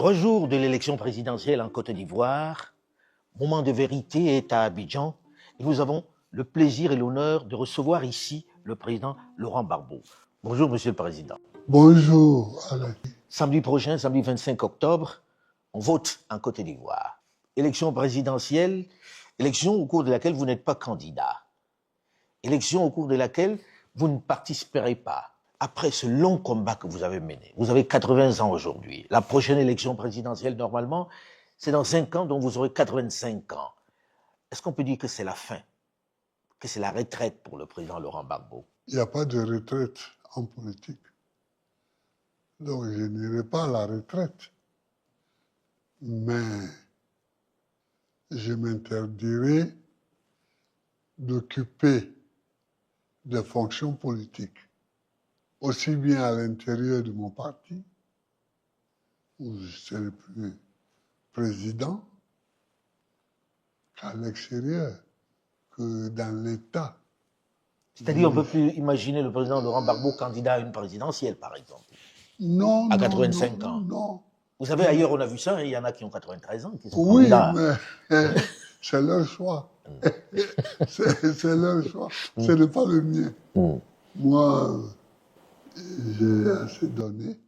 3 jours de l'élection présidentielle en Côte d'Ivoire, moment de vérité est à Abidjan et nous avons le plaisir et l'honneur de recevoir ici le président Laurent Gbagbo. Bonjour, Monsieur le Président. Bonjour, Alain. Samedi prochain, samedi 25 octobre, on vote en Côte d'Ivoire. Élection présidentielle, élection au cours de laquelle vous n'êtes pas candidat. Élection au cours de laquelle vous ne participerez pas. Après ce long combat que vous avez mené, vous avez 80 ans aujourd'hui. La prochaine élection présidentielle, normalement, c'est dans 5 ans, donc vous aurez 85 ans. Est-ce qu'on peut dire que c'est la fin, que c'est la retraite pour le président Laurent Gbagbo? Il n'y a pas de retraite en politique. Donc je n'irai pas à la retraite. Mais je m'interdirai d'occuper des fonctions politiques, aussi bien à l'intérieur de mon parti, où je serai plus président, qu'à l'extérieur, que dans l'État. C'est-à-dire, on ne peut plus imaginer le président Laurent Gbagbo candidat à une présidentielle, par exemple. Non, à 85 ans. Non. Vous savez, ailleurs, on a vu ça, et il y en a qui ont 93 ans, qui sont Oui, candidats. mais c'est leur choix. C'est leur choix. Ce n'est pas le mien. Moi, j'ai assez donné.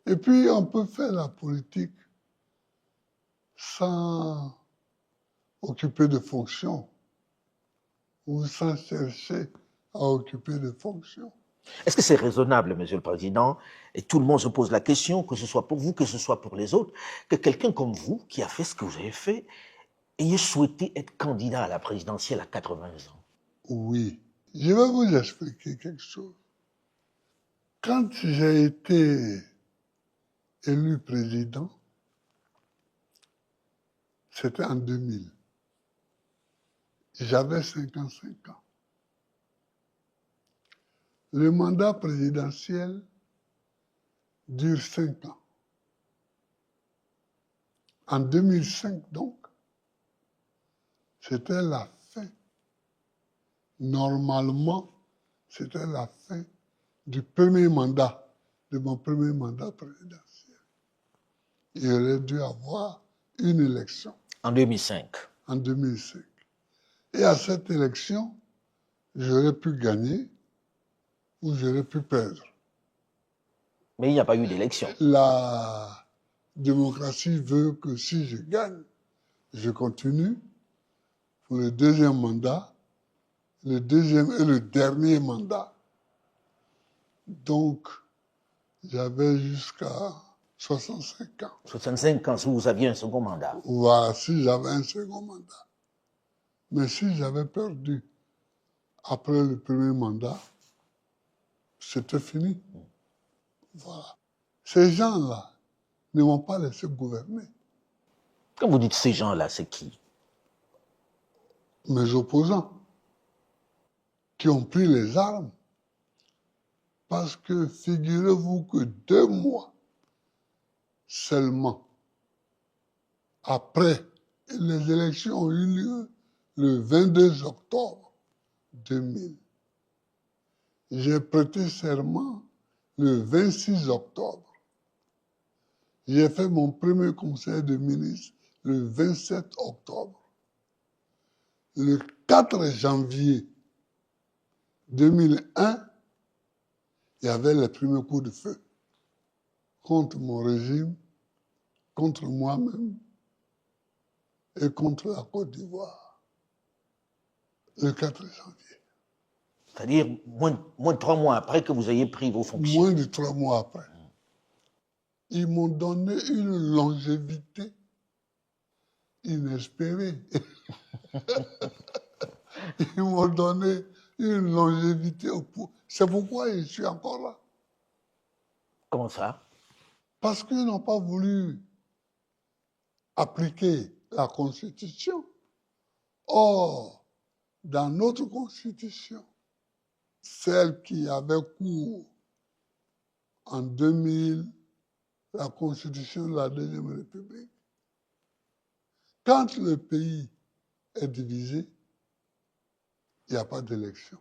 Et puis, on peut faire la politique sans occuper de fonctions ou sans chercher à occuper de fonctions. Est-ce que c'est raisonnable, Monsieur le Président, et tout le monde se pose la question, que ce soit pour vous, que ce soit pour les autres, que quelqu'un comme vous, qui a fait ce que vous avez fait, ayez souhaité être candidat à la présidentielle à 80 ans? Oui. Je vais vous expliquer quelque chose. Quand j'ai été élu président, c'était en 2000. J'avais 55 ans. Le mandat présidentiel dure 5 ans. En 2005, donc, c'était la fin. Normalement, c'était la fin du premier mandat, de mon premier mandat présidentiel. Il aurait dû avoir une élection. En 2005. En 2005. Et à cette élection, j'aurais pu gagner ou j'aurais pu perdre. Mais il n'y a pas eu d'élection. La démocratie veut que si je gagne, je continue pour le deuxième mandat, le deuxième et le dernier mandat. Donc, j'avais jusqu'à 65 ans. 65 ans, si vous aviez un second mandat. Voilà, si j'avais un second mandat. Mais si j'avais perdu après le premier mandat, c'était fini. Voilà. Ces gens-là ne m'ont pas laissé gouverner. Quand vous dites ces gens-là, c'est qui? Mes opposants, qui ont pris les armes. Parce que figurez-vous que 2 mois seulement après les élections ont eu lieu le 22 octobre 2000. J'ai prêté serment le 26 octobre. J'ai fait mon premier conseil de ministre le 27 octobre. Le 4 janvier 2001, il y avait les premiers coups de feu contre mon régime, contre moi-même et contre la Côte d'Ivoire. Le 4 janvier. C'est-à-dire moins de 3 mois après que vous ayez pris vos fonctions. Moins de 3 mois après. Ils m'ont donné une longévité inespérée. Ils m'ont donné une longévité au pouvoir. C'est pourquoi je suis encore là. Comment ça? Parce qu'ils n'ont pas voulu appliquer la Constitution. Or, dans notre Constitution, celle qui avait cours en 2000, la Constitution de la Deuxième République, quand le pays est divisé, il n'y a pas d'élection.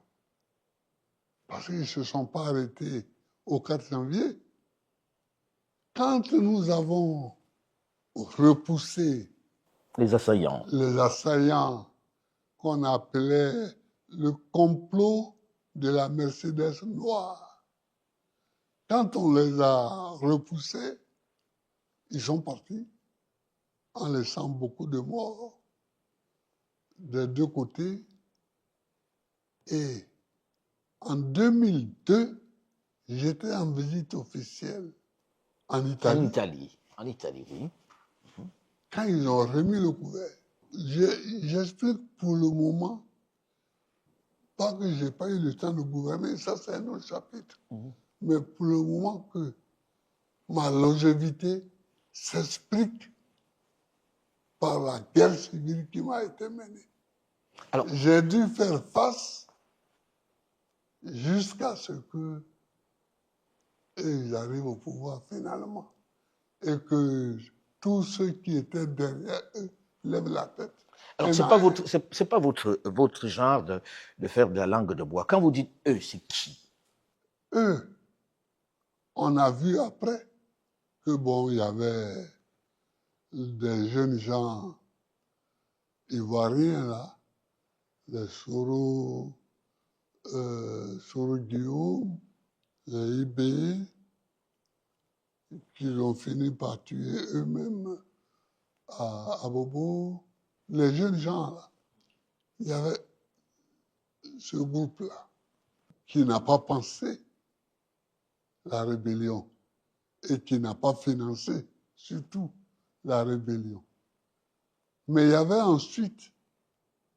Parce qu'ils ne se sont pas arrêtés au 4 janvier. Quand nous avons repousser Les assaillants. les assaillants qu'on appelait le complot de la Mercedes noire. Quand on les a repoussés, ils sont partis en laissant beaucoup de morts des deux côtés. Et en 2002, j'étais en visite officielle en Italie. En Italie, oui. Quand ils ont remis le couvert, j'explique pour le moment, pas que je n'ai pas eu le temps de gouverner, ça c'est un autre chapitre, mais pour le moment que ma longévité s'explique par la guerre civile qui m'a été menée. Alors, j'ai dû faire face jusqu'à ce que ils arrivent au pouvoir finalement et que tous ceux qui étaient derrière eux lèvent la tête. alors c'est pas votre genre de faire de la langue de bois. Quand vous dites eux, c'est qui? Eux, on a vu après que bon, il y avait des jeunes gens ivoiriens là, les Soro Guillaume, les IB, qui ont fini par tuer eux-mêmes à Bobo. Les jeunes gens là, il y avait ce groupe-là qui n'a pas pensé la rébellion et qui n'a pas financé surtout la rébellion. Mais il y avait ensuite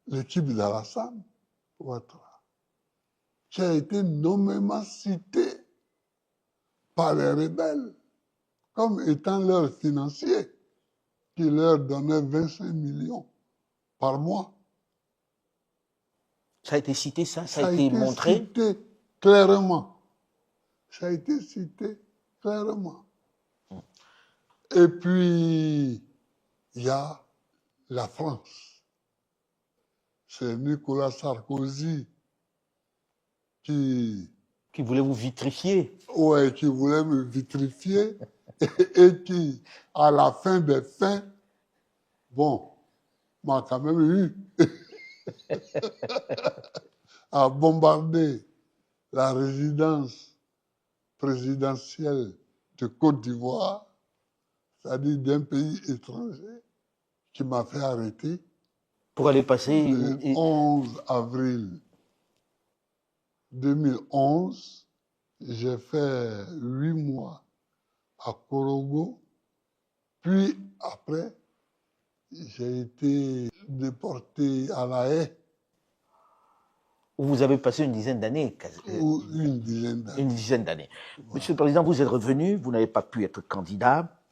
l'équipe d'Alassane Ouattara, qui a été nommément citée par les rebelles comme étant leur financier, qui leur donnait 25 millions par mois. Ça a été cité, ça a été montré. Cité clairement. Ça a été cité clairement. Et puis, il y a la France. C'est Nicolas Sarkozy qui voulait vous vitrifier. Ouais, qui voulait me vitrifier et qui, à la fin des fins, bon, m'a quand même eu à bombarder la résidence présidentielle de Côte d'Ivoire, c'est-à-dire d'un pays étranger, qui m'a fait arrêter. Pour aller passer... Le 11 avril 2011, j'ai fait 8 mois à Korogo, puis après, j'ai été déporté à La Haye. Où vous avez passé une dizaine d'années. Ou une dizaine d'années. Une dizaine d'années. Voilà. Monsieur le Président, vous êtes revenu, vous n'avez pas pu être candidat.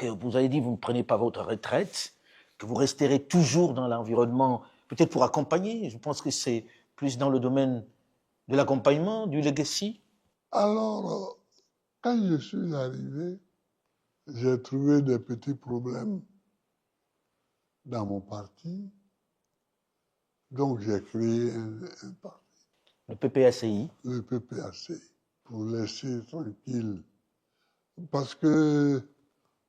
Vous avez dit que vous ne prenez pas votre retraite, que vous resterez toujours dans l'environnement, peut-être pour accompagner. Je pense que c'est plus dans le domaine de l'accompagnement, du legacy. Alors, quand je suis arrivé, j'ai trouvé des petits problèmes dans mon parti. Donc, j'ai créé un parti. Le PPACI. Le PPACI, pour laisser tranquille. Parce que,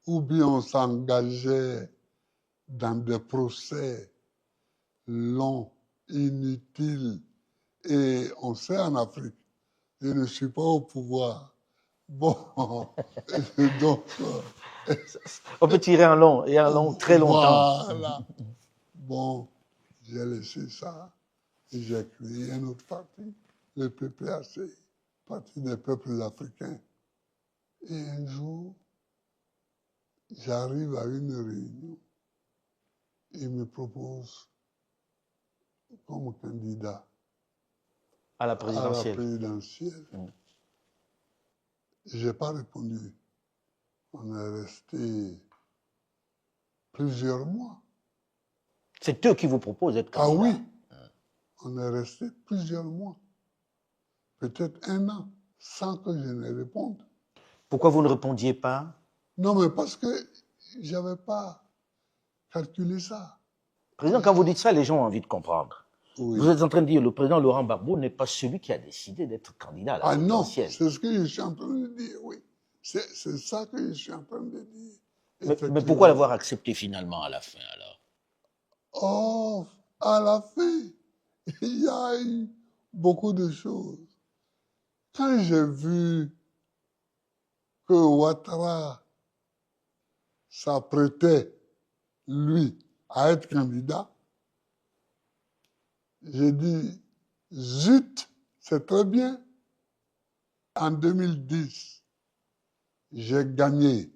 ou bien on s'engageait dans des procès longs, inutiles, et on sait en Afrique, je ne suis pas au pouvoir. Bon, donc... on peut tirer un long, et un long très longtemps. Voilà. Bon, j'ai laissé ça et j'ai créé un autre parti, le PPAC, Parti des peuples africains. Et un jour, j'arrive à une réunion, il me propose comme candidat à la présidentielle. Je n'ai pas répondu. On est resté plusieurs mois. C'est eux qui vous proposent d'être candidat. Ah oui, on est resté plusieurs mois, peut-être 1 an, sans que je ne réponde. Pourquoi vous ne répondiez pas? Non, mais parce que je n'avais pas calculé ça. Président, quand vous dites ça, les gens ont envie de comprendre. Oui. Vous êtes en train de dire que le président Laurent Gbagbo n'est pas celui qui a décidé d'être candidat à la présidentielle. Ah non, c'est ce que je suis en train de dire, oui. C'est ça que je suis en train de dire. Mais pourquoi l'avoir accepté finalement à la fin alors? Oh, à la fin, il y a eu beaucoup de choses. Quand j'ai vu que Ouattara s'apprêtait, lui, à être candidat, j'ai dit, zut, c'est très bien. En 2010, j'ai gagné.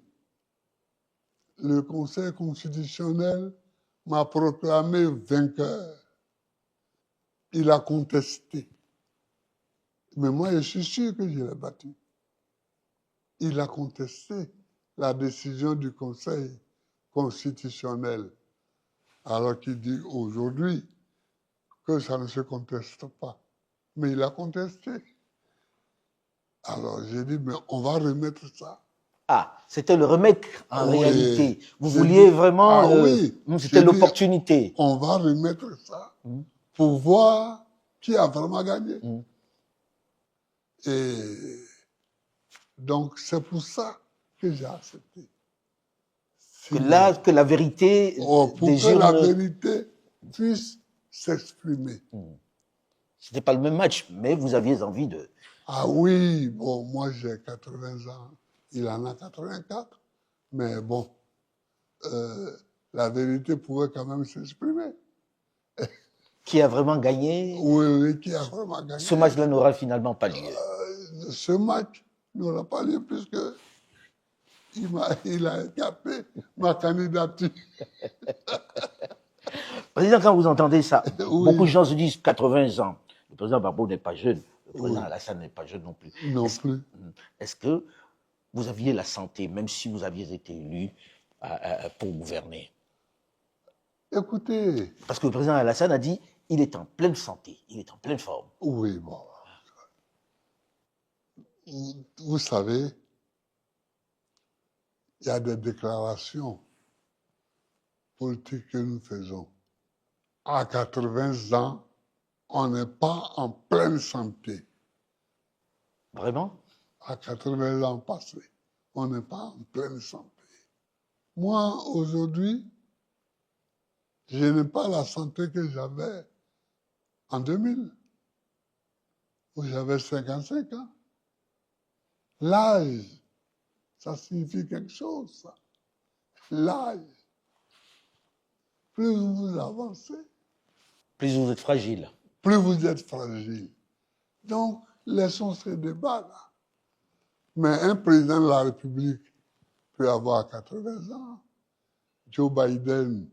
Le Conseil constitutionnel m'a proclamé vainqueur. Il a contesté. Mais moi, je suis sûr que je l'ai battu. Il a contesté la décision du Conseil constitutionnel, alors qu'il dit aujourd'hui que ça ne se conteste pas. Mais il a contesté. Alors j'ai dit, mais on va remettre ça. Ah, c'était le remède en Oui. réalité. Vous vouliez vraiment... Ah oui. C'était l'opportunité. On va remettre ça pour voir qui a vraiment gagné. Et donc c'est pour ça que j'ai accepté. Que la vérité pour des que la urnes... vérité puisse s'exprimer. Ce n'était pas le même match, mais vous aviez envie de... Ah oui, bon, moi j'ai 80 ans, il en a 84, mais bon, la vérité pouvait quand même s'exprimer. Qui a vraiment gagné? Oui, qui a vraiment gagné. Ce match-là n'aura finalement pas lieu. Ce match n'aura pas lieu puisque il a écarté ma candidature. Président, quand vous entendez ça, Oui. beaucoup de gens se disent 80 ans. Le président Gbagbo n'est pas jeune. Le président Alassane n'est pas jeune non plus. Non plus. Est-ce que vous aviez la santé, même si vous aviez été élu pour gouverner? Écoutez. Parce que le président Alassane a dit il est en pleine santé, il est en pleine forme. Oui, bon. Vous savez, il y a des déclarations politiques que nous faisons. À 80 ans, on n'est pas en pleine santé. Vraiment? À 80 ans passés, on n'est pas en pleine santé. Moi, aujourd'hui, je n'ai pas la santé que j'avais en 2000, où j'avais 55 ans. L'âge, ça signifie quelque chose, ça. L'âge. Plus vous avancez, plus vous êtes fragile. Plus vous êtes fragile. Donc, laissons ce débat-là. Mais un président de la République peut avoir 80 ans. Joe Biden.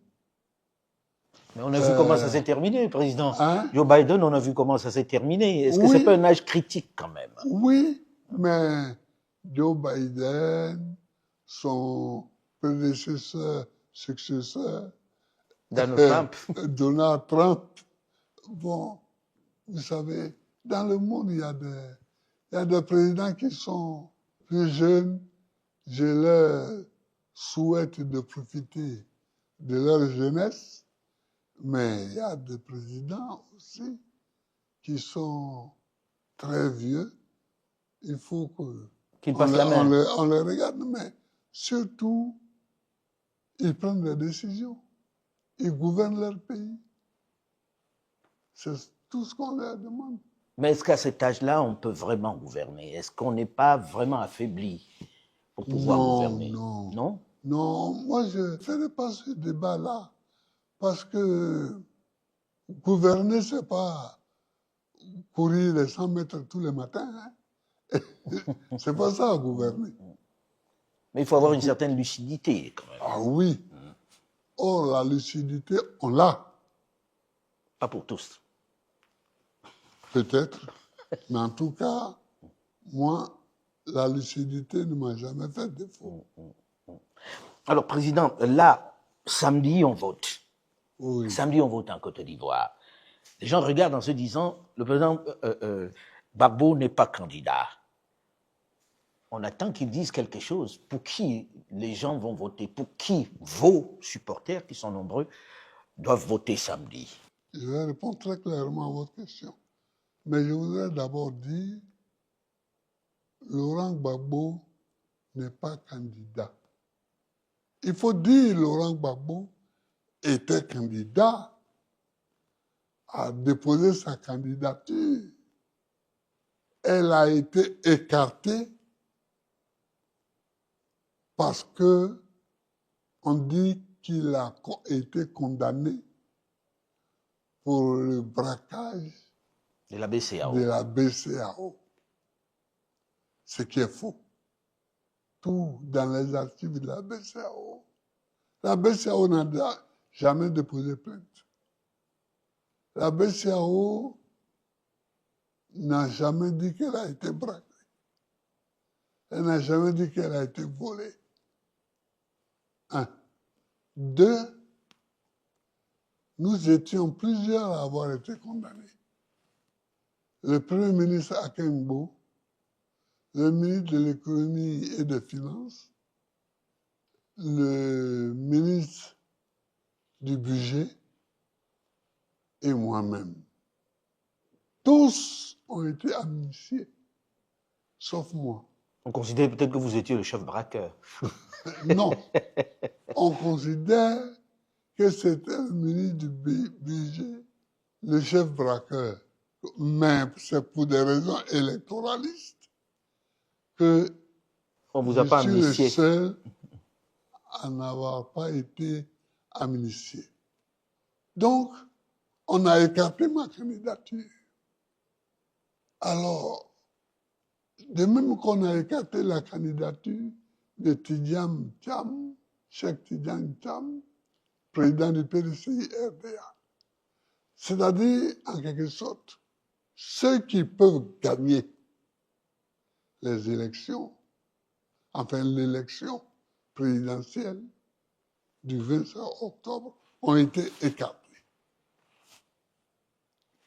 Mais on a vu comment ça s'est terminé, président. Hein? Joe Biden, on a vu comment ça s'est terminé. Est-ce que c'est pas un âge critique quand même? Oui, mais Joe Biden, son prédécesseur, successeur, Donald Trump, bon, vous savez, dans le monde, il y a des présidents qui sont plus jeunes. Je leur souhaite de profiter de leur jeunesse, mais il y a des présidents aussi qui sont très vieux. Il faut qu'ils passent la main. On les regarde, mais surtout, ils prennent des décisions. Ils gouvernent leur pays. C'est tout ce qu'on leur demande. Mais est-ce qu'à cet âge-là, on peut vraiment gouverner? Est-ce qu'on n'est pas vraiment affaibli pour pouvoir gouverner? Non. Non, moi je ne ferai pas ce débat-là parce que gouverner, ce n'est pas courir les 100 mètres tous les matins. Hein. C'est pas ça, gouverner. Mais il faut avoir une certaine lucidité quand même. Ah oui. Or, la lucidité, on l'a. Pas pour tous. Peut-être. Mais en tout cas, moi, la lucidité ne m'a jamais fait défaut. Alors, président, là, samedi, on vote. Oui. Samedi, on vote en Côte d'Ivoire. Les gens regardent en se disant, le président Gbagbo n'est pas candidat. On attend qu'ils disent quelque chose. Pour qui les gens vont voter? Pour qui vos supporters, qui sont nombreux, doivent voter samedi? Je vais répondre très clairement à votre question. Mais je voudrais d'abord dire, Laurent Gbagbo n'est pas candidat. Il faut dire, Laurent Gbagbo était candidat, a déposé sa candidature. Elle a été écartée parce que on dit qu'il a été condamné pour le braquage De la BCAO. de la BCAO. Ce qui est faux. Tout dans les archives de la BCAO. La BCAO n'a jamais déposé plainte. La BCAO n'a jamais dit qu'elle a été braquée. Elle n'a jamais dit qu'elle a été volée. Un. Deux, nous étions plusieurs à avoir été condamnés. Le Premier ministre Akengbo, le ministre de l'économie et des finances, le ministre du budget et moi-même. Tous ont été amnistiés, sauf moi. On considère peut-être que vous étiez le chef braqueur. Non, on considère que c'était le ministre du budget, le chef braqueur. Mais c'est pour des raisons électoralistes que On vous a je pas suis amnistié. le seul à n'avoir pas été amnistié. Donc, on a écarté ma candidature. Alors, de même qu'on a écarté la candidature de Tidjane Thiam, Cheikh Tidjane Thiam, président du PDCI-RDA. C'est-à-dire, en quelque sorte, ceux qui peuvent gagner les élections, enfin l'élection présidentielle du 25 octobre, ont été écartés.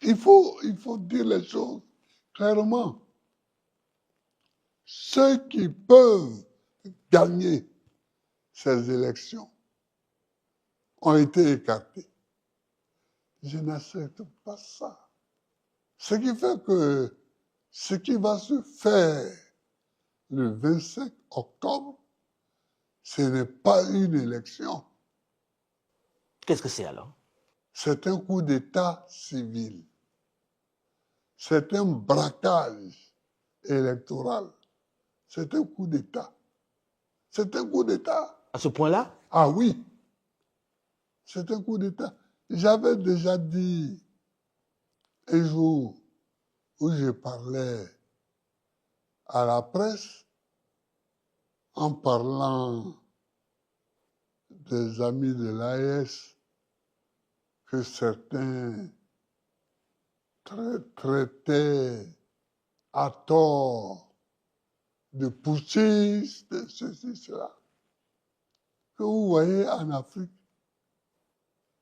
Il faut dire les choses clairement. Ceux qui peuvent gagner ces élections ont été écartés. Je n'accepte pas ça. Ce qui fait que ce qui va se faire le 25 octobre, ce n'est pas une élection. Qu'est-ce que c'est alors? C'est un coup d'État civil. C'est un braquage électoral. C'est un coup d'État. C'est un coup d'État. À ce point-là? Ah oui, c'est un coup d'État. J'avais déjà dit un jour où je parlais à la presse en parlant des amis de l'AES que certains traitaient à tort de putschistes, de ceci, cela. Que vous voyez en Afrique,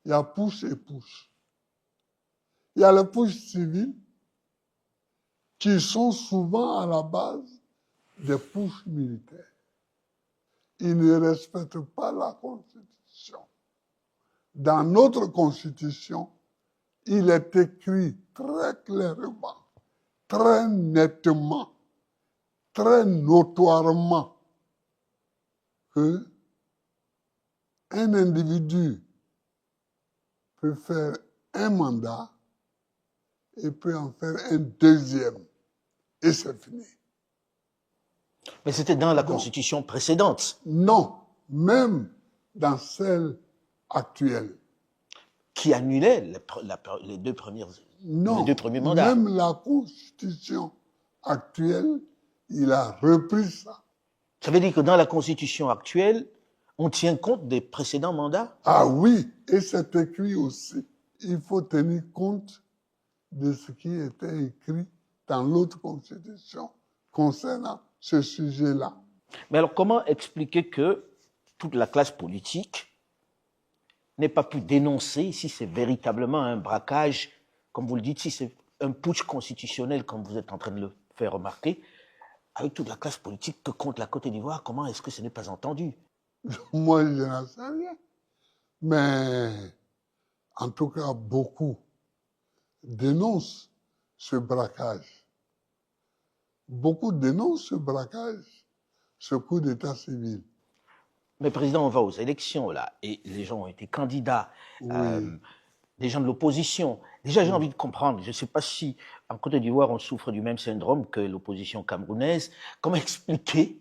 il y a push et push. Il y a les push civils qui sont souvent à la base des push militaires. Ils ne respectent pas la Constitution. Dans notre Constitution, il est écrit très clairement, très nettement, très notoirement que un individu peut faire un mandat et peut en faire un deuxième. Et c'est fini. Mais c'était dans la Constitution précédente. Non, même dans celle actuelle. Qui annulait les deux premiers mandats. Même la Constitution actuelle, il a repris ça. Ça veut dire que dans la Constitution actuelle, on tient compte des précédents mandats? Ah oui, et c'est écrit aussi. Il faut tenir compte de ce qui était écrit dans l'autre Constitution concernant ce sujet-là. Mais alors, comment expliquer que toute la classe politique n'ait pas pu dénoncer si c'est véritablement un braquage, comme vous le dites, si c'est un putsch constitutionnel, comme vous êtes en train de le faire remarquer, avec toute la classe politique que compte la Côte d'Ivoire, comment est-ce que ce n'est pas entendu? Moi, je n'en sais rien. Mais en tout cas, beaucoup dénoncent ce braquage. Beaucoup dénoncent ce braquage, ce coup d'état civil. Mais président, on va aux élections là, et les gens ont été candidats, Oui. des gens de l'opposition. Déjà, j'ai envie de comprendre, je ne sais pas si en Côte d'Ivoire on souffre du même syndrome que l'opposition camerounaise. Comment expliquer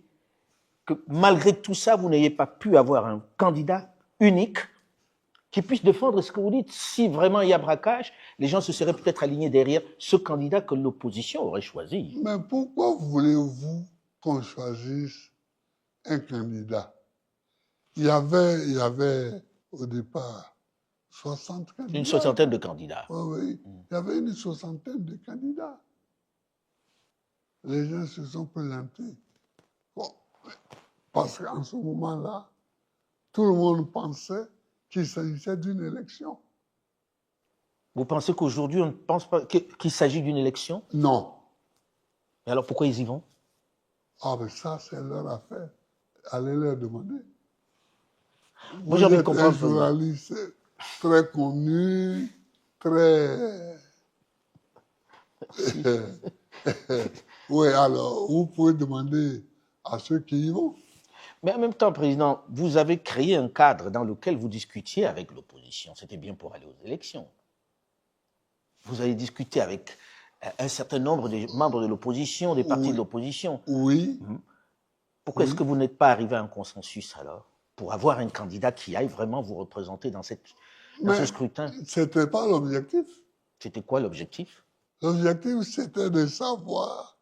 que malgré tout ça, vous n'ayez pas pu avoir un candidat unique qui puisse défendre ce que vous dites? Si vraiment il y a braquage, les gens se seraient peut-être alignés derrière ce candidat que l'opposition aurait choisi. Mais pourquoi voulez-vous qu'on choisisse un candidat? Il y avait au départ 60 candidats. Une soixantaine de candidats. Oui. Il y avait une soixantaine de candidats. Les gens se sont présentés. Bon, parce qu'en ce moment-là, tout le monde pensait qu'il s'agissait d'une élection. Vous pensez qu'aujourd'hui, on ne pense pas qu'il s'agit d'une élection? Non. Mais alors pourquoi ils y vont? Ah, mais ça, c'est leur affaire. Allez leur demander. Moi, j'ai envie de comprendre. Un journaliste très connu, très... Oui, alors, vous pouvez demander à ceux qui y vont. Mais en même temps, Président, vous avez créé un cadre dans lequel vous discutiez avec l'opposition. C'était bien pour aller aux élections. Vous avez discuté avec un certain nombre de membres de l'opposition, des partis de l'opposition. Oui. Pourquoi est-ce que vous n'êtes pas arrivé à un consensus alors, pour avoir un candidat qui aille vraiment vous représenter dans ce scrutin? Ce n'était pas l'objectif. C'était quoi l'objectif? L'objectif, c'était de savoir,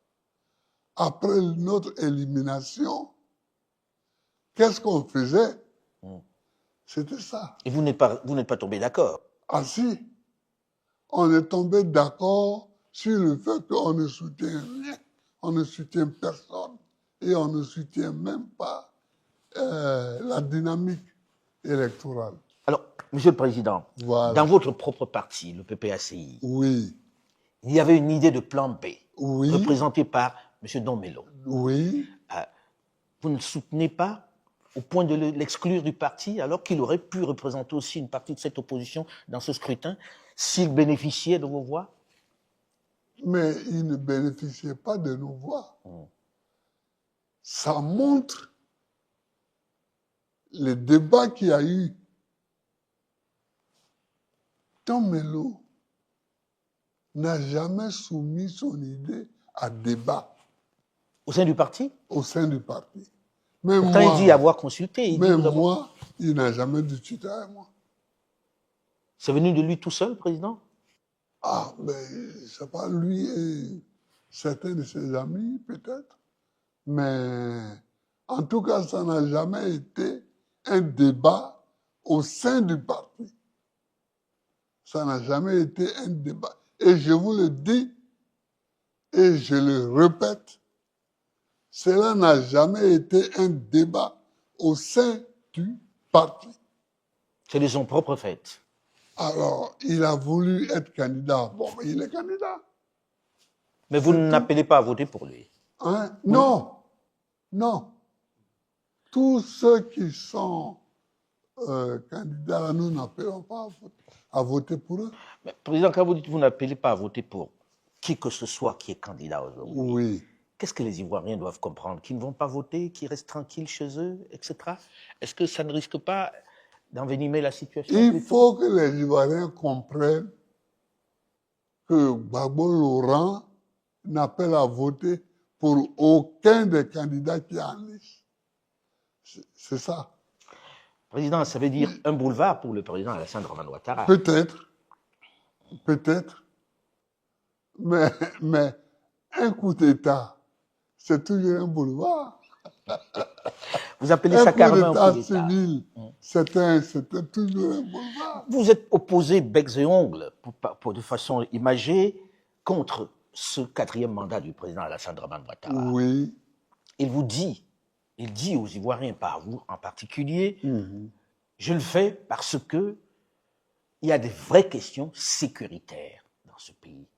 après notre élimination, qu'est-ce qu'on faisait. C'était ça. Et vous n'êtes pas tombé d'accord? Ah si, on est tombé d'accord sur le fait qu'on ne soutient rien, on ne soutient personne et on ne soutient même pas la dynamique électorale. Alors, Monsieur le Président, voilà. Dans votre propre parti, le PPACI, oui. Il y avait une idée de plan B, oui. représentée par M. Domelo. Oui. Vous ne soutenez pas au point de l'exclure du parti, alors qu'il aurait pu représenter aussi une partie de cette opposition dans ce scrutin, s'il bénéficiait de vos voix? Mais il ne bénéficiait pas de nos voix. Ça montre le débat qu'il y a eu. Domelo n'a jamais soumis son idée à débat. Au sein du parti? Au sein du parti. Même Pourtant, moi, il dit avoir consulté. Même moi, il n'a jamais discuté avec moi. C'est venu de lui tout seul, Président? Ah, mais c'est pas lui et certains de ses amis, peut-être. Mais en tout cas, ça n'a jamais été un débat au sein du parti. Ça n'a jamais été un débat. Et je vous le dis, et je le répète, cela n'a jamais été un débat au sein du parti. C'est de son propre fait. Alors, il a voulu être candidat. Bon, mais il est candidat. Mais vous n'appelez pas à voter pour lui? Hein? Non. Non. Tous ceux qui sont candidats, nous n'appelons pas à voter pour eux. Mais, Président, quand vous dites que vous n'appelez pas à voter pour qui que ce soit qui est candidat aujourd'hui, oui. Qu'est-ce que les Ivoiriens doivent comprendre? Qu'ils ne vont pas voter, qu'ils restent tranquilles chez eux, etc. Est-ce que ça ne risque pas d'envenimer la situation? Il faut que les Ivoiriens comprennent que Gbagbo Laurent n'appelle à voter pour aucun des candidats qui est en liste. C'est ça. Président, ça veut dire un boulevard pour le président Alassane Dramane Ouattara. Peut-être. Peut-être. Mais un coup d'État, c'est toujours un boulevard. Vous appelez ça carrément un coup d'État civil, c'était toujours un boulevard. Vous êtes opposé becs et ongles, de façon imagée, contre ce 4e mandat du président Alassane Dramane Ouattara. Oui. Il dit aux Ivoiriens, pas à vous en particulier, je le fais parce que il y a des vraies questions sécuritaires dans ce pays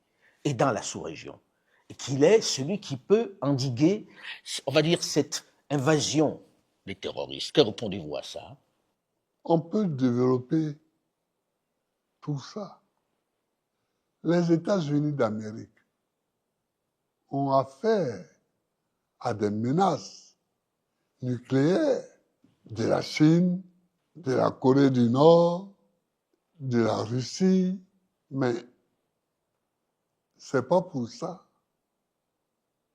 et dans la sous-région. Et qu'il est celui qui peut endiguer, on va dire, cette invasion des terroristes. Que répondez-vous à ça? On peut développer tout ça. Les États-Unis d'Amérique ont affaire à des menaces nucléaires de la Chine, de la Corée du Nord, de la Russie, mais c'est pas pour ça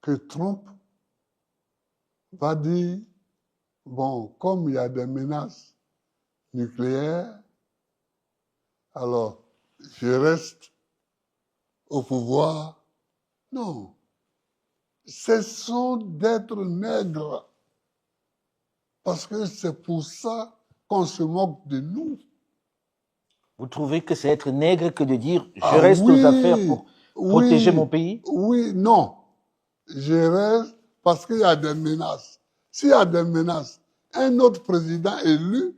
que Trump va dire, bon, comme il y a des menaces nucléaires, alors je reste au pouvoir. Non. Cessons d'être nègres, parce que c'est pour ça qu'on se moque de nous. Vous trouvez que c'est être nègre que de dire je Ah reste aux affaires oui, pour protéger mon pays? oui, non. Je reste parce qu'il y a des menaces. S'il y a des menaces, un autre président élu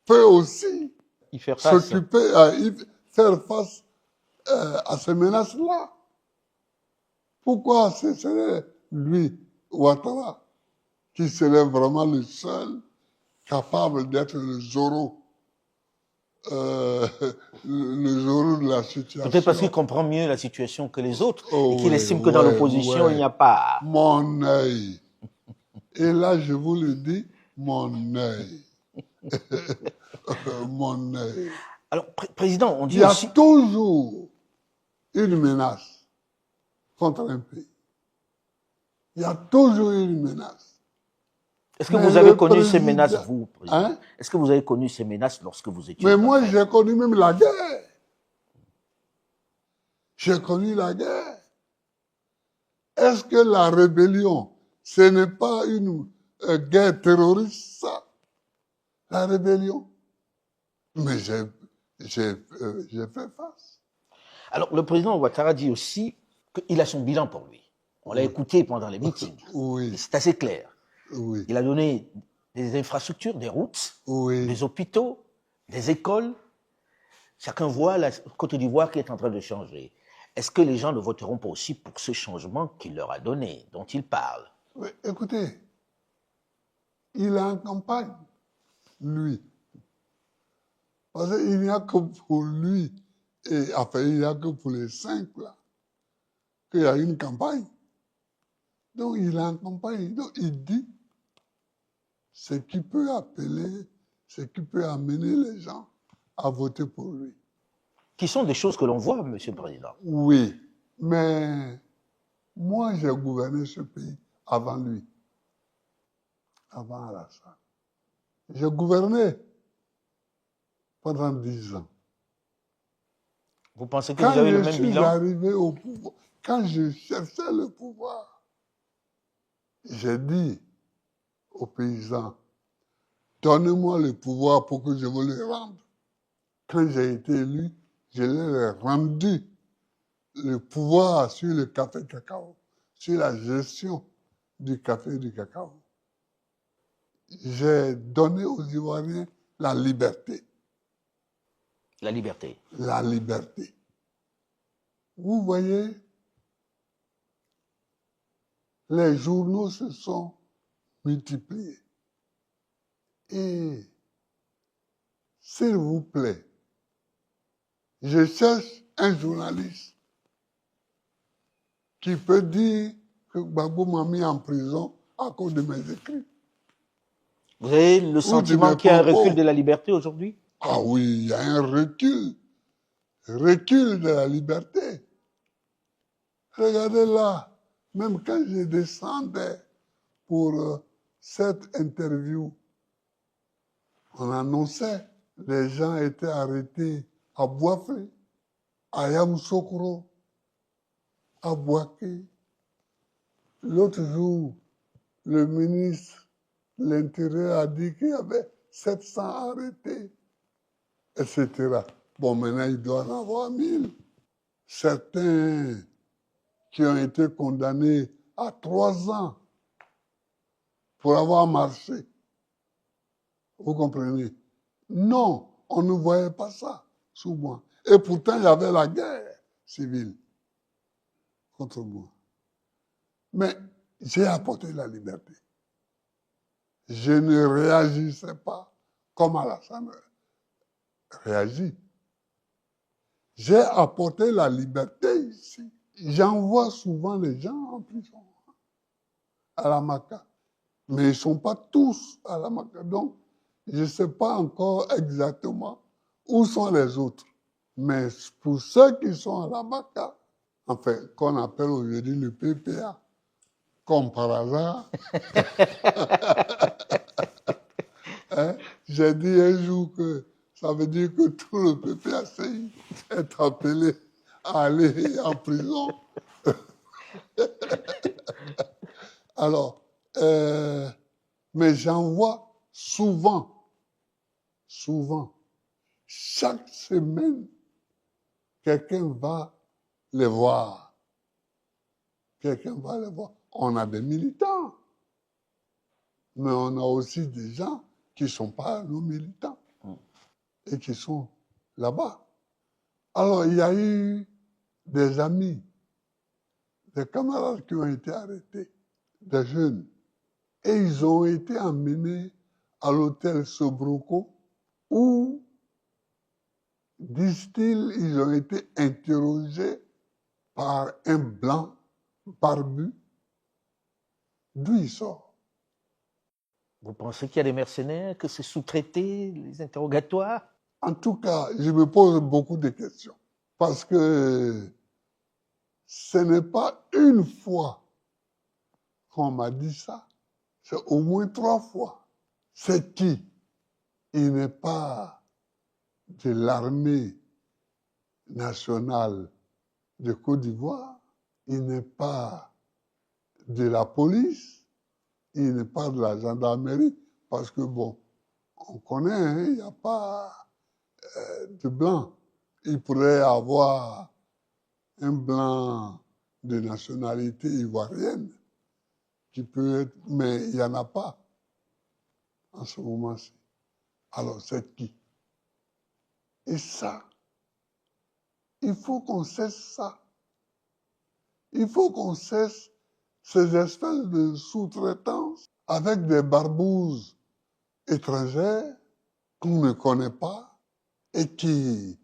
peut aussi Y faire face. s'occuper, faire face à ces menaces-là. Pourquoi ce serait lui, Ouattara, qui serait vraiment le seul capable d'être le Zorro, le Zorro de la situation? Peut-être parce qu'il comprend mieux la situation que les autres Oh, et qu'il oui, estime que dans l'opposition, il n'y a pas. Mon œil. Et là, je vous le dis, mon œil. Mon œil. Alors, Président, on Il dit y a aussi... toujours une menace contre un pays. Il y a toujours une menace. Est-ce que Mais vous avez le connu ces président- menaces, vous, Président? Hein? Est-ce que vous avez connu ces menaces lorsque vous étiez Mais aux moi, affaires? j'ai connu même la guerre. J'ai connu la guerre. Est-ce que la rébellion, ce n'est pas une guerre terroriste, ça? La rébellion? Mais j'ai fait face. Alors, le président Ouattara dit aussi qu'il a son bilan pour lui. On l'a écouté pendant les meetings. Oui, C'est assez clair. oui, Il a donné des infrastructures, des routes, oui. des hôpitaux, des écoles. Chacun voit la Côte d'Ivoire qui est en train de changer. Est-ce que les gens ne voteront pas aussi pour ce changement qu'il leur a donné, dont il parle? Oui, écoutez, il est en campagne, lui. Parce qu'il n'y a que pour lui, et enfin, il n'y a que pour les 5, là, qu'il y a une campagne. Donc, il est en campagne. Donc, il dit ce qui peut appeler, ce qui peut amener les gens à voter pour lui. Qui sont des choses que l'on voit, Monsieur le Président. Oui, mais moi, j'ai gouverné ce pays avant lui, avant Alassane. J'ai gouverné pendant 10 ans. Vous pensez que Quand vous avez le je même suis bilan? arrivé au pouvoir, quand je cherchais le pouvoir, j'ai dit aux paysans, donnez-moi le pouvoir pour que je vous le rende. Quand j'ai été élu, je leur ai rendu le pouvoir sur le café cacao, sur la gestion du café et du cacao. J'ai donné aux Ivoiriens la liberté. La liberté. La liberté. Vous voyez, les journaux se sont multipliés. Et, s'il vous plaît, je cherche un journaliste qui peut dire que Gbagbo m'a mis en prison à cause de mes écrits. Vous avez le sentiment qu'il y a un recul de la liberté aujourd'hui? Ah oui, il y a un recul de la liberté. Regardez là, même quand je descendais pour cette interview, on annonçait, les gens étaient arrêtés à Boifé, à Yamoussoukro, à Boaké. L'autre jour, le ministre de l'Intérieur a dit qu'il y avait 700 arrêtés, etc. Bon, maintenant, il doit en avoir 1000. Certains qui ont été condamnés à 3 ans pour avoir marché. Vous comprenez? Non, on ne voyait pas ça sous moi. Et pourtant, il y avait la guerre civile contre moi. Mais j'ai apporté la liberté. Je ne réagissais pas comme Alassane réagit. J'ai apporté la liberté ici. J'envoie souvent les gens en prison, à la Maka. Mais ils ne sont pas tous à la Maka. Donc, je ne sais pas encore exactement où sont les autres. Mais pour ceux qui sont à la BACA, enfin, qu'on appelle aujourd'hui le PPA, comme par hasard, hein, j'ai dit un jour que ça veut dire que tout le PPACI est appelé à aller en prison. Alors, mais j'en vois souvent, chaque semaine, quelqu'un va les voir. Quelqu'un va les voir. On a des militants, mais on a aussi des gens qui ne sont pas nos militants et qui sont là-bas. Alors, il y a eu des amis, des camarades qui ont été arrêtés, des jeunes, et ils ont été emmenés à l'hôtel Sobroco où, disent-ils, ils ont été interrogés par un blanc barbu. D'où il sort? Vous pensez qu'il y a des mercenaires, que c'est sous-traité, les interrogatoires? En tout cas, je me pose beaucoup de questions. Parce que ce n'est pas une fois qu'on m'a dit ça, c'est au moins 3 fois. C'est qui? Il n'est pas de l'armée nationale de Côte d'Ivoire, il n'est pas de la police, il n'est pas de la gendarmerie, parce que bon, on connaît, hein, il n'y a pas de blanc. Il pourrait y avoir un blanc de nationalité ivoirienne qui peut être, mais il n'y en a pas en ce moment-ci. Alors c'est qui? Et ça, il faut qu'on cesse ça. Il faut qu'on cesse ces espèces de sous-traitance avec des barbouzes étrangères qu'on ne connaît pas et qui,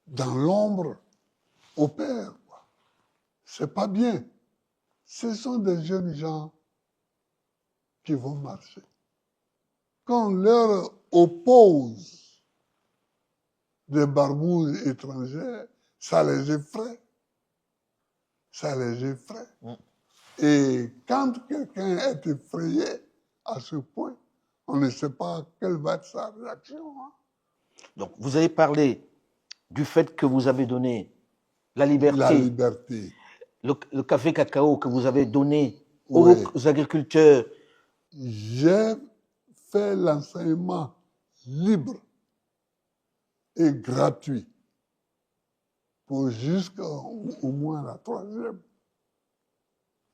dans l'ombre, opèrent. C'est pas bien. Ce sont des jeunes gens qui vont marcher. Quand on leur oppose des barbouzes étrangères, ça les effraie. Ça les effraie. Et quand quelqu'un est effrayé à ce point, on ne sait pas quelle va être sa réaction. Hein. Donc, vous avez parlé du fait que vous avez donné la liberté, La liberté. le café cacao que vous avez donné Oui. aux agriculteurs. J'ai fait l'enseignement libre et gratuit pour jusqu'au moins la 3e.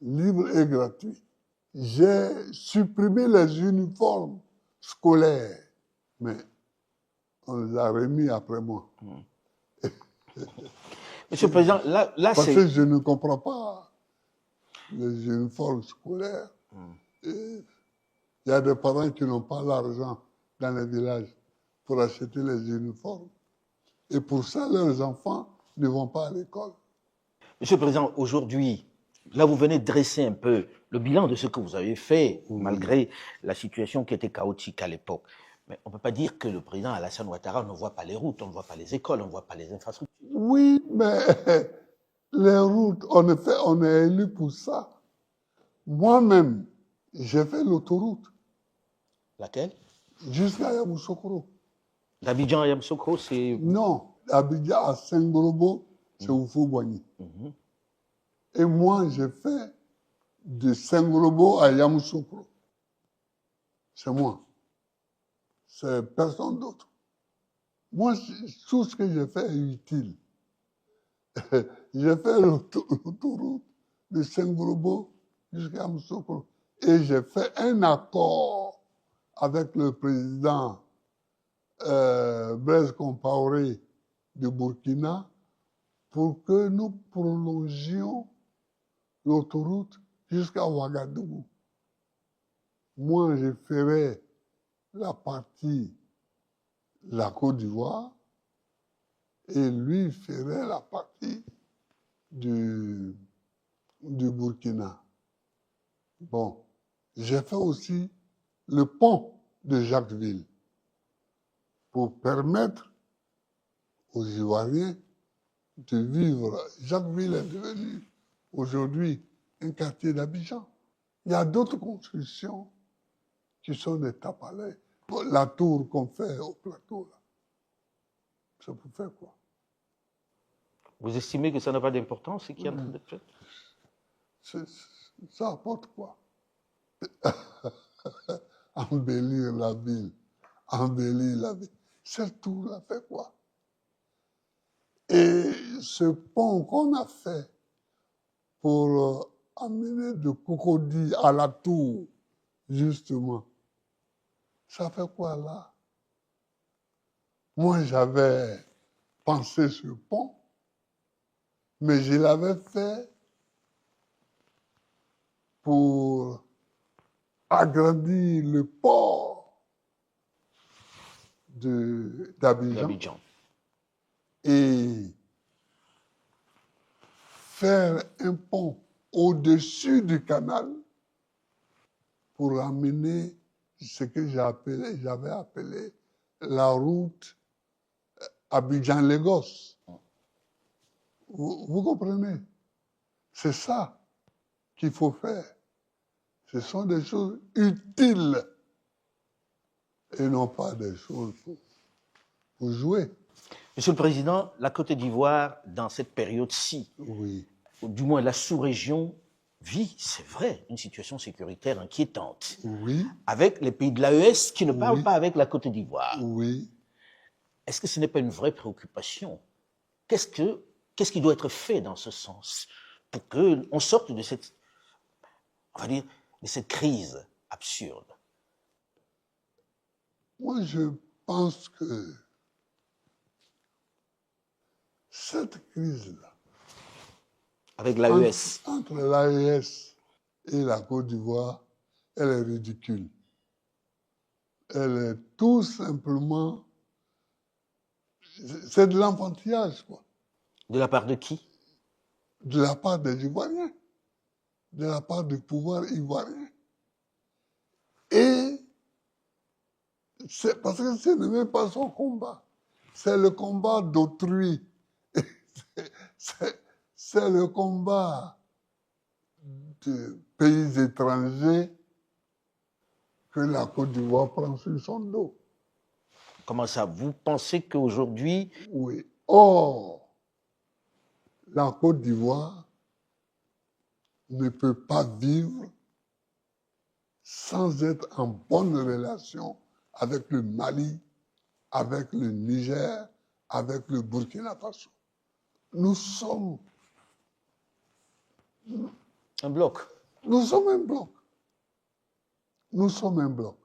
Libre et gratuit. J'ai supprimé les uniformes scolaires, mais on les a remis après moi. Monsieur le Président, là Parce c'est... que je ne comprends pas les uniformes scolaires. Il y a des parents qui n'ont pas l'argent dans les villages pour acheter les uniformes. Et pour ça, leurs enfants ne vont pas à l'école. Monsieur le Président, aujourd'hui, là vous venez de dresser un peu le bilan de ce que vous avez fait, malgré la situation qui était chaotique à l'époque. Mais on ne peut pas dire que le président Alassane Ouattara ne voit pas les routes, on ne voit pas les écoles, on ne voit pas les infrastructures. Oui, mais les routes, on est élu pour ça. Moi-même, j'ai fait l'autoroute. Laquelle? Jusqu'à Yamoussoukro. D'Abidjan à Yamoussoukro, c'est... Non, d'Abidjan à Saint-Gorobo, c'est Oufou-Boigny. Et moi, j'ai fait de Saint-Gorobo à Yamoussoukro. C'est moi. C'est personne d'autre. Moi, tout ce que j'ai fait est utile. J'ai fait l'autoroute de Saint-Gorobo jusqu'à Yamoussoukro. Et j'ai fait un accord avec le président Blaise Compaoré de Burkina pour que nous prolongions l'autoroute jusqu'à Ouagadougou. Moi, je ferai la partie de la Côte d'Ivoire et lui ferait la partie du Burkina. Bon, j'ai fait aussi le pont de Jacquesville. pour permettre aux Ivoiriens de vivre. Jacquesville est devenu aujourd'hui un quartier d'Abidjan. Il y a d'autres constructions qui sont des tapalais. La tour qu'on fait au plateau, là, ça peut faire quoi? Vous estimez que ça n'a pas d'importance, ce qui est en train d'être fait? Ça apporte quoi? Embellir la ville. Embellir la ville. Cette tour-là fait quoi? Et ce pont qu'on a fait pour amener de Cocody à la tour, justement, ça fait quoi là? Moi, j'avais pensé ce pont, mais je l'avais fait pour agrandir le port d'Abidjan et faire un pont au-dessus du canal pour amener ce que j'avais appelé la route Abidjan-Lagos. Vous comprenez? C'est ça qu'il faut faire. Ce sont des choses utiles et non pas des choses pour jouer. Monsieur le Président, la Côte d'Ivoire, dans cette période-ci, Oui. ou du moins la sous-région, vit, c'est vrai, une situation sécuritaire inquiétante. Oui. Avec les pays de l'AES qui ne parlent pas avec la Côte d'Ivoire. Oui. Est-ce que ce n'est pas une vraie préoccupation? Qu'est-ce qui doit être fait dans ce sens pour qu'on sorte de cette, on va dire, de cette crise absurde? Moi, je pense que cette crise-là, avec l'AES, entre l'AES et la Côte d'Ivoire, elle est ridicule. Elle est tout simplement, c'est de l'enfantillage, quoi. De la part de qui? De la part des Ivoiriens, de la part du pouvoir ivoirien. Et c'est parce que ce n'est même pas son combat. C'est le combat d'autrui. C'est le combat de pays étrangers que la Côte d'Ivoire prend sur son dos. Comment ça? Vous pensez qu'aujourd'hui... Oui. Or, la Côte d'Ivoire ne peut pas vivre sans être en bonne relation avec le Mali, avec le Niger, avec le Burkina Faso. Nous sommes un bloc. Nous sommes un bloc. Nous sommes un bloc.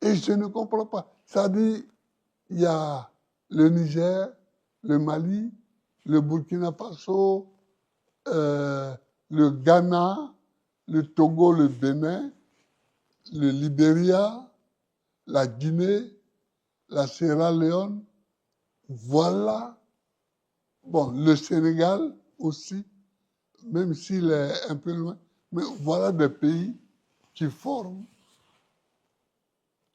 Et je ne comprends pas. C'est-à-dire, il y a le Niger, le Mali, le Burkina Faso, le Ghana, le Togo, le Bénin, le Libéria, la Guinée, la Sierra Leone. Voilà. Bon, le Sénégal aussi, même s'il est un peu loin. Mais voilà des pays qui forment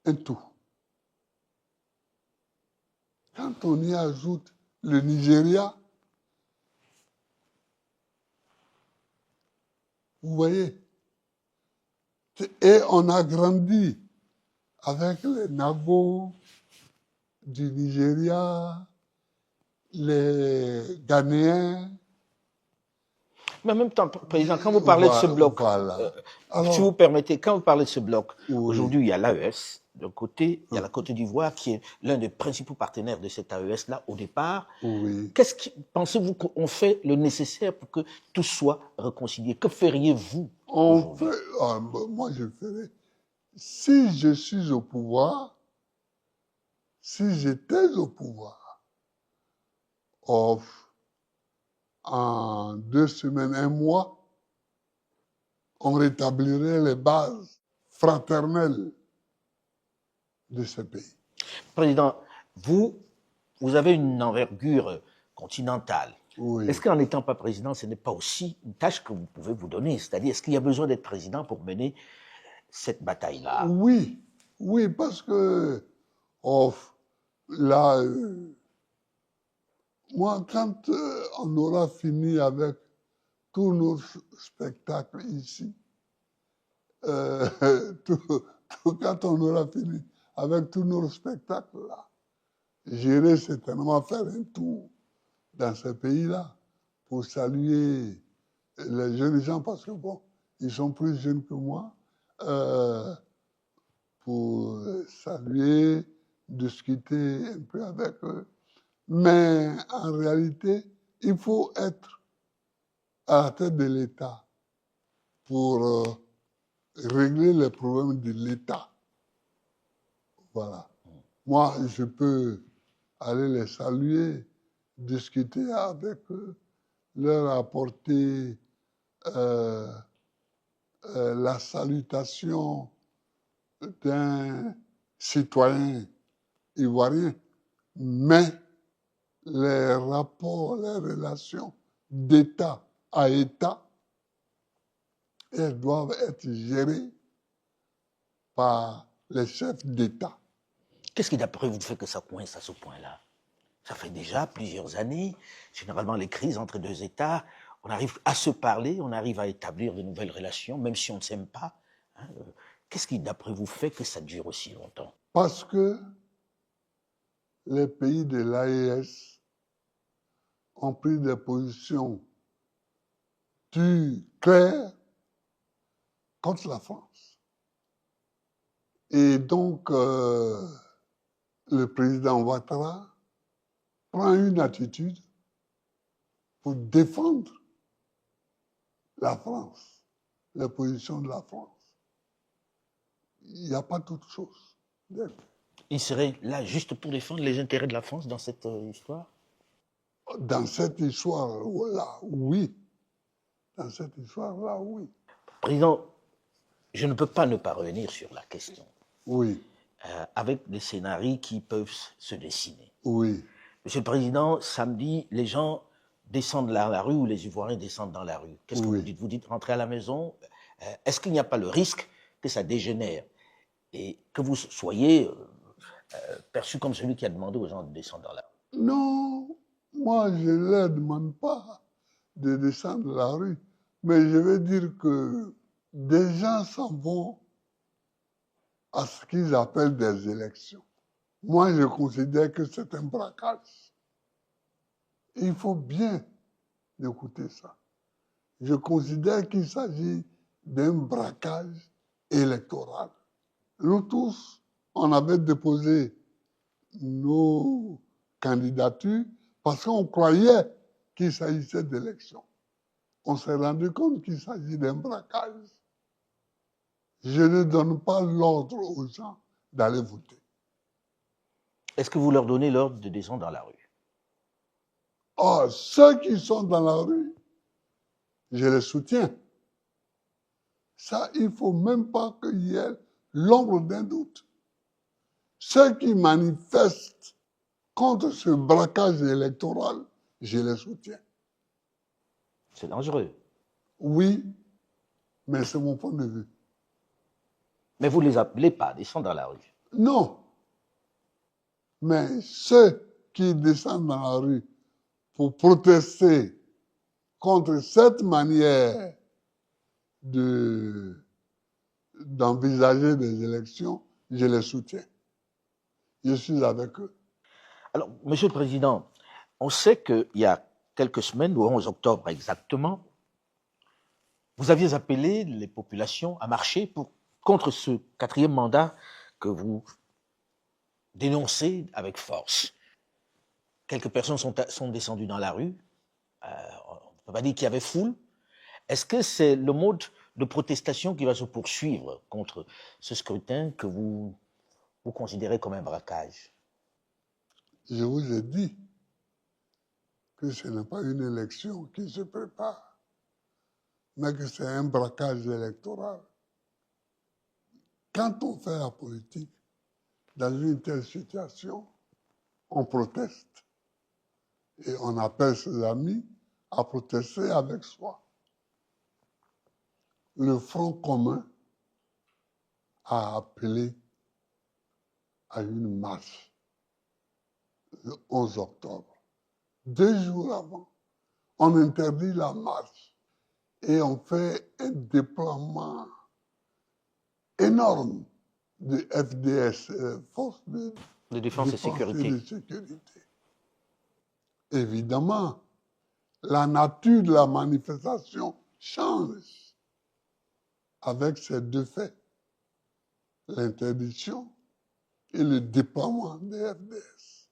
un tout. Quand on y ajoute le Nigeria, vous voyez, et on a grandi avec les Nagos du Nigeria, les Ghanéens. Mais en même temps, Président, quand vous parlez de ce bloc, alors, si vous permettez, quand vous parlez de ce bloc, oui. Aujourd'hui, il y a l'AES. D'un côté, il y a la Côte d'Ivoire qui est l'un des principaux partenaires de cette AES-là au départ. Oui. Qu'est-ce que pensez-vous qu'on fait le nécessaire pour que tout soit réconcilié? Que feriez-vous? Moi, je ferais. Si je suis au pouvoir, si j'étais au pouvoir, en 2 semaines, 1 mois, on rétablirait les bases fraternelles de ce pays. Président, vous avez une envergure continentale. Oui. Est-ce qu'en n'étant pas président, ce n'est pas aussi une tâche que vous pouvez vous donner? C'est-à-dire, est-ce qu'il y a besoin d'être président pour mener cette bataille-là? Oui, oui, parce que là, moi, quand on aura fini avec tous nos spectacles ici, quand on aura fini avec tous nos spectacles là, j'irai certainement faire un tour dans ce pays-là pour saluer les jeunes gens parce que bon, ils sont plus jeunes que moi, pour saluer, discuter un peu avec eux. Mais en réalité, il faut être à la tête de l'État pour régler les problèmes de l'État. Voilà. Moi, je peux aller les saluer, discuter avec eux, leur apporter la salutation d'un citoyen ivoirien, mais les rapports, les relations d'État à État, elles doivent être gérées par les chefs d'État. Qu'est-ce qui, d'après vous, fait que ça coince à ce point-là? Ça fait déjà plusieurs années. Généralement, les crises entre deux États, on arrive à se parler, on arrive à établir de nouvelles relations, même si on ne s'aime pas. Hein. Qu'est-ce qui, d'après vous, fait que ça dure aussi longtemps? Parce que les pays de l'AES ont pris des positions claires contre la France. Et donc, le président Ouattara prend une attitude pour défendre la France, les positions de la France. Il n'y a pas d'autre chose. Il serait là juste pour défendre les intérêts de la France dans cette histoire? Dans cette histoire-là, oui. Dans cette histoire-là, oui. Président, je ne peux pas ne pas revenir sur la question. Oui. Avec des scénarios qui peuvent se dessiner. Oui. Monsieur le Président, samedi, les gens descendent dans la rue ou les Ivoiriens descendent dans la rue. Qu'est-ce que vous dites? Vous dites rentrer à la maison. Est-ce qu'il n'y a pas le risque que ça dégénère et que vous soyez perçu comme celui qui a demandé aux gens de descendre dans la rue? Non, moi je ne leur demande pas de descendre dans la rue, mais je veux dire que des gens s'en vont à ce qu'ils appellent des élections. Moi, je considère que c'est un braquage. Il faut bien écouter ça. Je considère qu'il s'agit d'un braquage électoral. Nous tous, on avait déposé nos candidatures parce qu'on croyait qu'il s'agissait d'élections. On s'est rendu compte qu'il s'agit d'un braquage. Je ne donne pas l'ordre aux gens d'aller voter. Est-ce que vous leur donnez l'ordre de descendre dans la rue? Or, ceux qui sont dans la rue, je les soutiens. Ça, il ne faut même pas qu'il y ait l'ombre d'un doute. Ceux qui manifestent contre ce braquage électoral, je les soutiens. C'est dangereux. Oui, mais c'est mon point de vue. Mais vous ne les appelez pas à descendre dans la rue? Non. Mais ceux qui descendent dans la rue pour protester contre cette manière d'envisager des élections, je les soutiens. Je suis avec eux. Alors, Monsieur le Président, on sait qu'il y a quelques semaines, le 11 octobre exactement, vous aviez appelé les populations à marcher contre ce quatrième mandat que vous dénoncez avec force. Quelques personnes sont descendues dans la rue. On ne peut pas dire qu'il y avait foule. Est-ce que c'est le mode de protestation qui va se poursuivre contre ce scrutin que vous considérez comme un braquage? Je vous ai dit que ce n'est pas une élection qui se prépare, mais que c'est un braquage électoral. Quand on fait la politique dans une telle situation, on proteste et on appelle ses amis à protester avec soi. Le Front commun a appelé à une marche le 11 octobre. 2 jours avant, on interdit la marche et on fait un déploiement énorme de FDS, Forces de défense et sécurité. sécurité. Évidemment, la nature de la manifestation change avec ces deux faits, l'interdiction et le déploiement des FDS.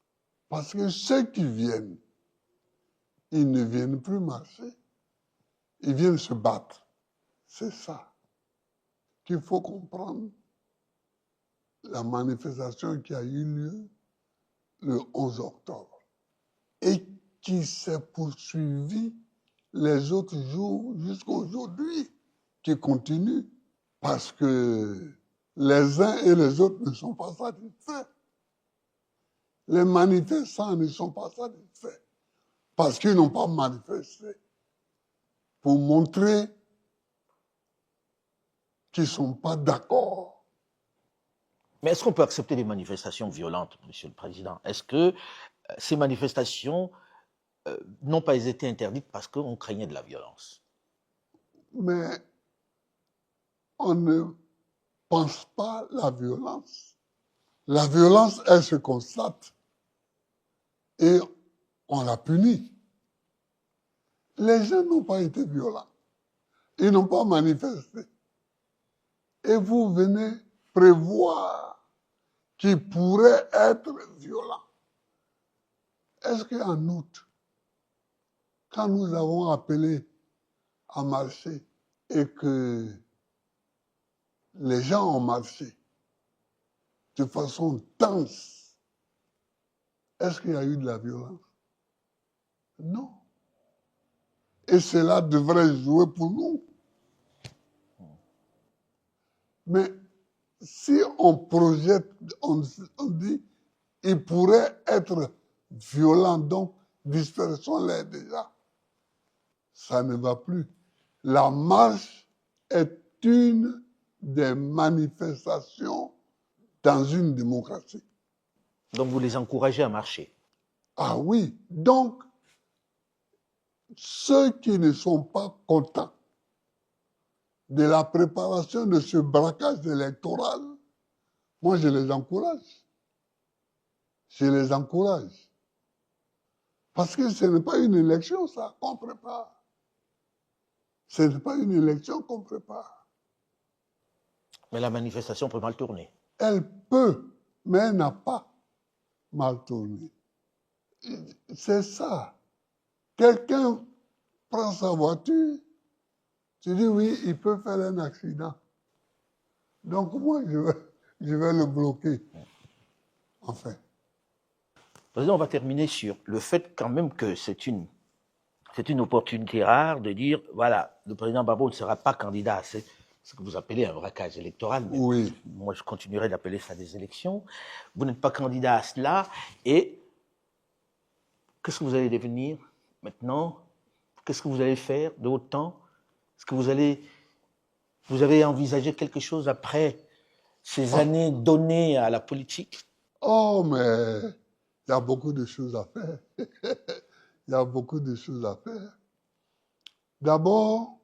Parce que ceux qui viennent, ils ne viennent plus marcher, ils viennent se battre. C'est ça qu'il faut comprendre. La manifestation qui a eu lieu le 11 octobre et qui s'est poursuivie les autres jours jusqu'à aujourd'hui, qui continue parce que les uns et les autres ne sont pas satisfaits. Les manifestants ne sont pas satisfaits parce qu'ils n'ont pas manifesté pour montrer qu'ils ne sont pas d'accord. Mais est-ce qu'on peut accepter des manifestations violentes, Monsieur le Président? Est-ce que ces manifestations n'ont pas été interdites parce qu'on craignait de la violence? Mais on ne pense pas la violence. La violence, elle se constate et on la punit. Les gens n'ont pas été violents. Ils n'ont pas manifesté. Et vous venez prévoir qu'ils pourraient être violents. Est-ce qu'en août, quand nous avons appelé à marcher et que les gens ont marché de façon tense, est-ce qu'il y a eu de la violence? Non. Et cela devrait jouer pour nous. Mais si on projette, on dit, il pourrait être violent, donc dispersons-les déjà. Ça ne va plus. La marche est une des manifestations dans une démocratie. Donc vous les encouragez à marcher? Ah oui, donc ceux qui ne sont pas contents de la préparation de ce braquage électoral, moi je les encourage. Je les encourage. Parce que ce n'est pas une élection, ça, qu'on prépare. Ce n'est pas une élection qu'on prépare. Mais la manifestation peut mal tourner. Elle peut, mais elle n'a pas mal tourné. C'est ça. Quelqu'un prend sa voiture, tu dis oui, il peut faire un accident. Donc moi, je vais le bloquer. Enfin. Président, on va terminer sur le fait quand même que c'est une opportunité rare de dire, voilà, le président Gbagbo ne sera pas candidat. C'est ce que vous appelez un braquage électoral. Mais oui. Moi, je continuerai d'appeler ça des élections. Vous n'êtes pas candidat à cela. Et qu'est-ce que vous allez devenir maintenant? Qu'est-ce que vous allez faire de votre temps? Est-ce que vous avez envisagé quelque chose après ces années données à la politique? Oh, mais il y a beaucoup de choses à faire. Il y a beaucoup de choses à faire. D'abord,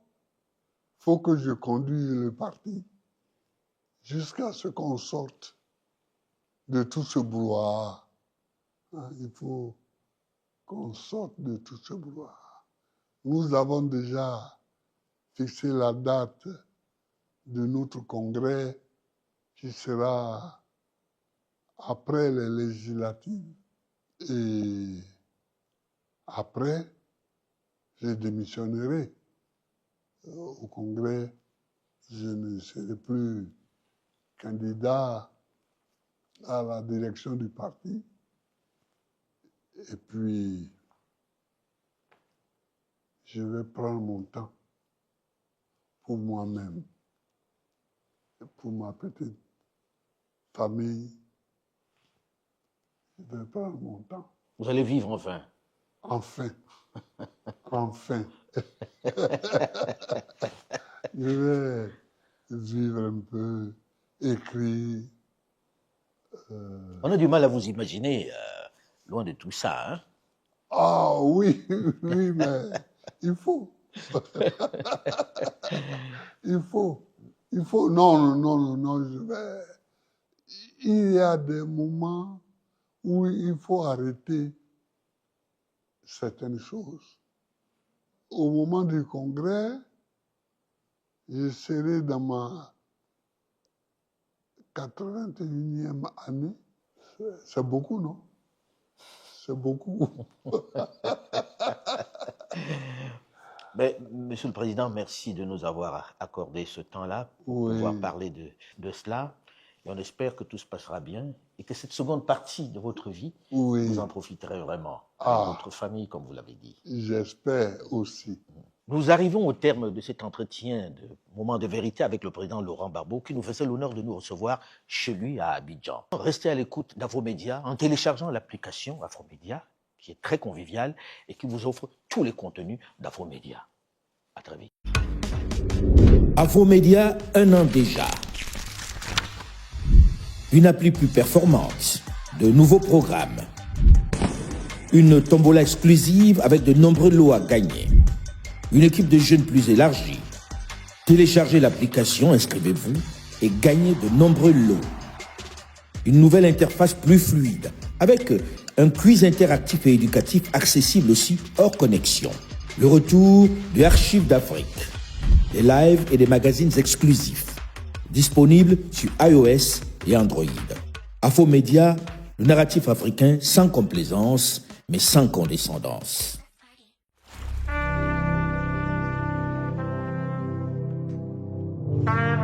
il faut que je conduise le parti jusqu'à ce qu'on sorte de tout ce brouhaha. Il faut qu'on sorte de tout ce brouhaha. Nous avons déjà fixé la date de notre congrès qui sera après les législatives. Et après, je démissionnerai au congrès. Je ne serai plus candidat à la direction du parti. Et puis, je vais prendre mon temps pour moi-même, pour ma petite famille. Je vais prendre mon temps. Vous allez vivre enfin. Enfin. Enfin. Je vais vivre un peu, écrire. On a du mal à vous imaginer Loin de tout ça, hein? Ah oui, oui, mais il faut. Il faut. Non, il y a des moments où il faut arrêter certaines choses. Au moment du congrès, je serai dans ma 81e année. C'est beaucoup, non? C'est beaucoup. Mais, Monsieur le Président, merci de nous avoir accordé ce temps-là pour pouvoir parler de cela. Et on espère que tout se passera bien et que cette seconde partie de votre vie, vous en profiterez vraiment avec votre famille, comme vous l'avez dit. J'espère aussi. Nous arrivons au terme de cet entretien de moment de vérité avec le président Laurent Gbagbo, qui nous faisait l'honneur de nous recevoir chez lui à Abidjan. Restez à l'écoute d'Afromédia en téléchargeant l'application Afromédia, qui est très conviviale et qui vous offre tous les contenus d'Afromédia. À très vite. Afromédia, 1 an déjà. Une appli plus performante, de nouveaux programmes, une tombola exclusive avec de nombreux lots à gagner, une équipe de jeunes plus élargie. Téléchargez l'application, inscrivez-vous et gagnez de nombreux lots. Une nouvelle interface plus fluide, avec un quiz interactif et éducatif accessible aussi hors connexion. Le retour de Archives d'Afrique, des lives et des magazines exclusifs, disponibles sur iOS et Android. Afromédia, le narratif africain sans complaisance, mais sans condescendance. Bye.